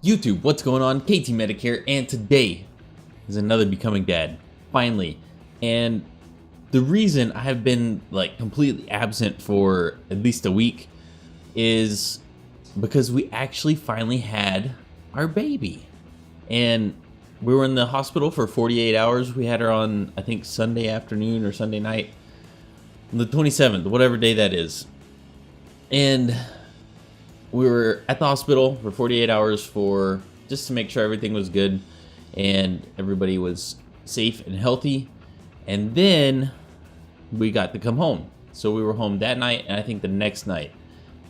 YouTube, what's going on? KT Medic here, and today is another Becoming Dad, finally. And the reason I have been like completely absent for at least a week is because we actually finally had our baby. And we were in the hospital for 48 hours. We had her on, I think, Sunday afternoon or Sunday night, the 27th, whatever day that is. And we were at the hospital for 48 hours for just to make sure everything was good and everybody was safe and healthy. And then we got to come home. So we were home that night and I think the next night.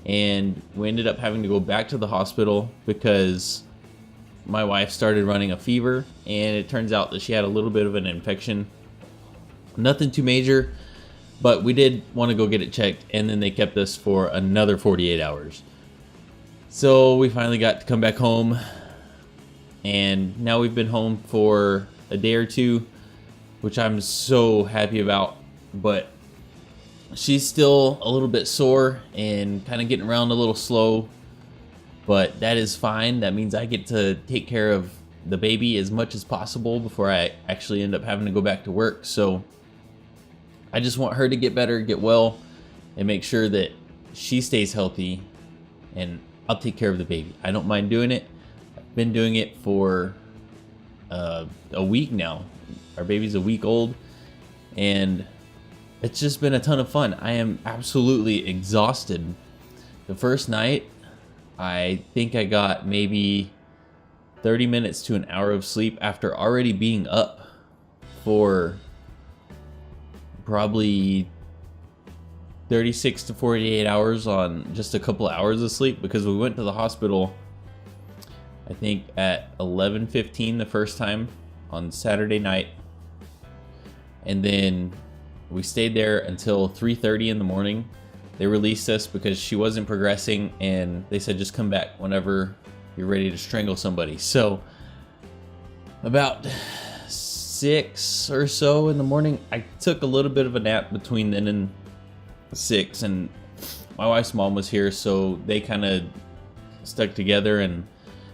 And we ended up having to go back to the hospital because my wife started running a fever, and it turns out that she had a little bit of an infection. Nothing too major, but we did want to go get it checked, and then they kept us for another 48 hours. So we finally got to come back home, and now we've been home for a day or two, which I'm so happy about. But she's still a little bit sore and kind of getting around a little slow, but that is fine. That means I get to take care of the baby as much as possible before I actually end up having to go back to work. So I just want her to get better, get well, and make sure that she stays healthy, and I'll take care of the baby. I don't mind doing it. I've been doing it for a week now. Our baby's a week old, and it's just been a ton of fun. I am absolutely exhausted. The first night, I think I got maybe 30 minutes to an hour of sleep after already being up for probably 36 to 48 hours on just a couple hours of sleep, because we went to the hospital I think at 11:15 the first time on Saturday night, and then we stayed there until 3:30 in the morning. They released us because she wasn't progressing, and they said just come back whenever you're ready to strangle somebody. So about 6 or so in the morning, I took a little bit of a nap between then and 6, and my wife's mom was here, so they kind of stuck together and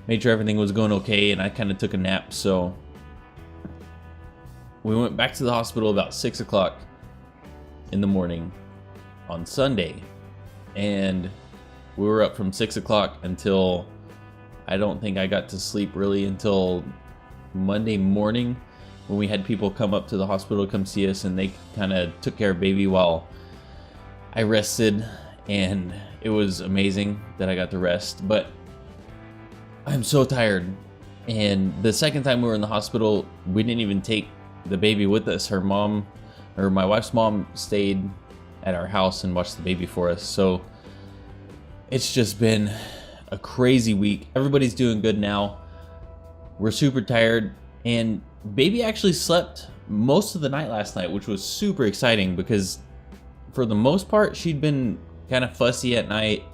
made sure everything was going okay, and I kind of took a nap. So we went back to the hospital about 6 o'clock in the morning on Sunday, and we were up from 6 o'clock until I don't think I got to sleep really until Monday morning, when we had people come up to the hospital to come see us, and they kind of took care of baby while I rested, and it was amazing that I got to rest. But I'm so tired. And the second time we were in the hospital, we didn't even take the baby with us. Her mom, or my wife's mom, stayed at our house and watched the baby for us. So it's just been a crazy week. Everybody's doing good now. We're super tired, and baby actually slept most of the night last night, which was super exciting because for the most part she'd been kind of fussy at night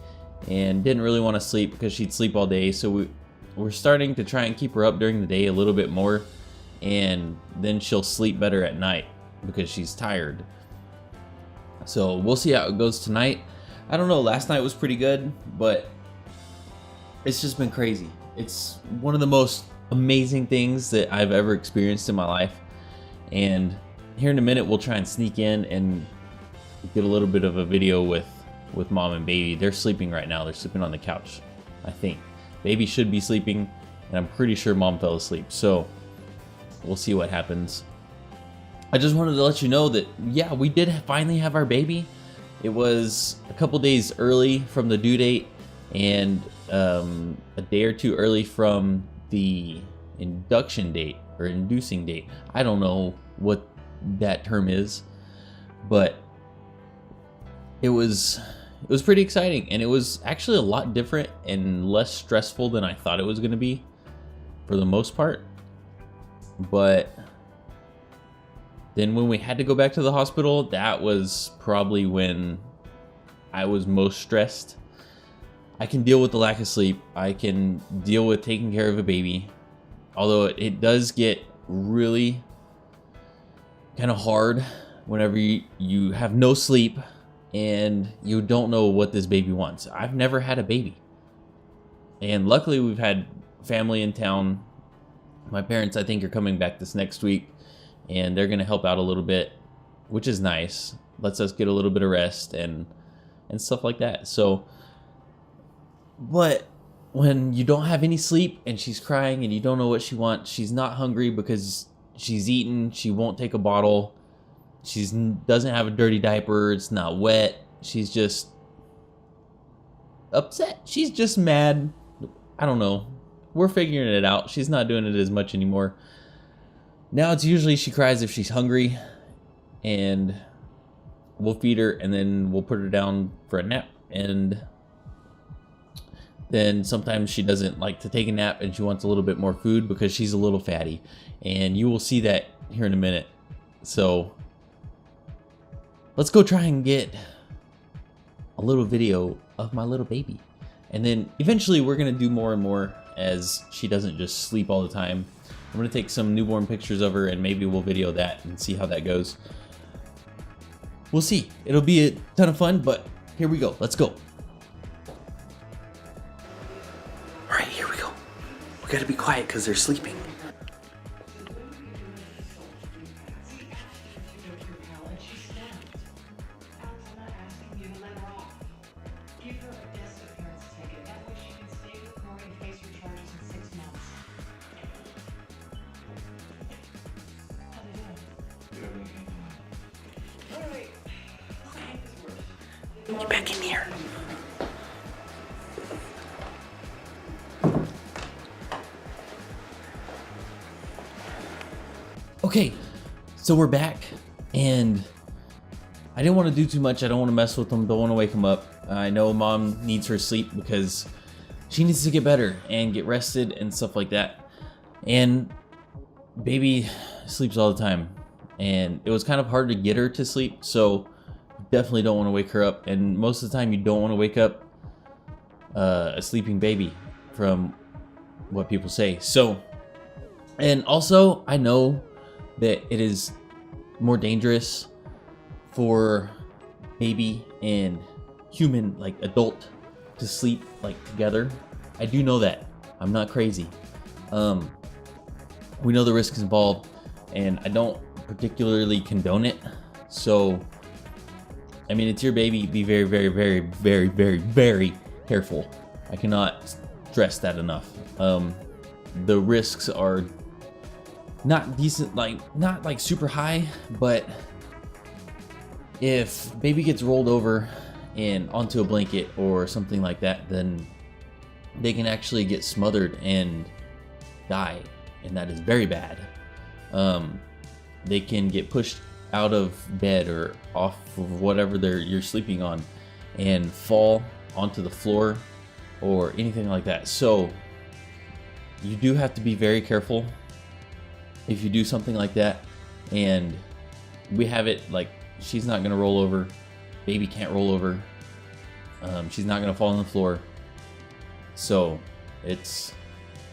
and didn't really want to sleep because she'd sleep all day. So we're starting to try and keep her up during the day a little bit more, and then she'll sleep better at night because she's tired. So we'll see how it goes tonight. I don't know, last night was pretty good, but it's just been crazy. It's one of the most amazing things that I've ever experienced in my life. And here in a minute, we'll try and sneak in and get a little bit of a video with mom and baby. They're sleeping right now. They're sleeping on the couch, I think. Baby should be sleeping, and I'm pretty sure mom fell asleep. So we'll see what happens. I just wanted to let you know that, yeah, we did finally have our baby. It was a couple days early from the due date, and a day or two early from the induction date or inducing date. I don't know what that term is, but it was pretty exciting, and it was actually a lot different and less stressful than I thought it was going to be for the most part. But then when we had to go back to the hospital, that was probably when I was most stressed. I can deal with the lack of sleep. I can deal with taking care of a baby. Although it does get really kind of hard whenever you have no sleep and you don't know what this baby wants. I've never had a baby. And luckily we've had family in town. My parents, I think, are coming back this next week, and they're gonna help out a little bit, which is nice. Lets us get a little bit of rest and stuff like that. So, but when you don't have any sleep and she's crying and you don't know what she wants, she's not hungry because she's eaten, she won't take a bottle, she doesn't have a dirty diaper, it's not wet, she's just upset, she's just mad. I don't know, we're figuring it out. She's not doing it as much anymore. Now it's usually she cries if she's hungry, and we'll feed her and then we'll put her down for a nap. And then sometimes she doesn't like to take a nap and she wants a little bit more food because she's a little fatty, and you will see that here in a minute. So let's go try and get a little video of my little baby, and then eventually we're gonna do more and more as she doesn't just sleep all the time. I'm gonna take some newborn pictures of her and maybe we'll video that and see how that goes. We'll see. It'll be a ton of fun, but here we go. Let's go. All right, here we go. We gotta be quiet because they're sleeping. Get back in here. Okay, so we're back, and I didn't want to do too much. I don't want to mess with them, don't want to wake them up. I know mom needs her sleep because she needs to get better and get rested and stuff like that. And baby sleeps all the time, and it was kind of hard to get her to sleep, so definitely don't want to wake her up. And most of the time you don't want to wake up a sleeping baby, from what people say. So, and also I know that it is more dangerous for baby and human, like adult, to sleep like together. I do know that. I'm not crazy. We know the risks involved, and I don't particularly condone it. So I mean, it's your baby. Be very, very, very, very, very, very careful. I cannot stress that enough. The risks are not decent, not like super high, but if baby gets rolled over and onto a blanket or something like that, then they can actually get smothered and die, and that is very bad. They can get pushed out of bed or off of whatever you're sleeping on and fall onto the floor or anything like that. So you do have to be very careful if you do something like that. And we have it like, she's not gonna roll over, baby can't roll over, she's not gonna fall on the floor, so it's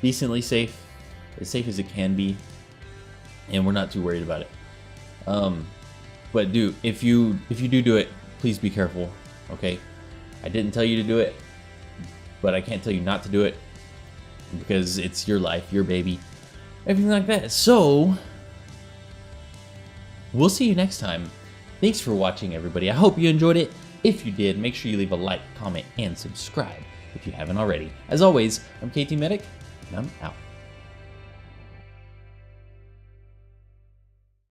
decently safe, as safe as it can be, and we're not too worried about it. But if you do it, please be careful, okay? I didn't tell you to do it, but I can't tell you not to do it, because it's your life, your baby, everything like that. So we'll see you next time. Thanks for watching, everybody. I hope you enjoyed it. If you did, make sure you leave a like, comment, and subscribe if you haven't already. As always, I'm KT Medic, and I'm out.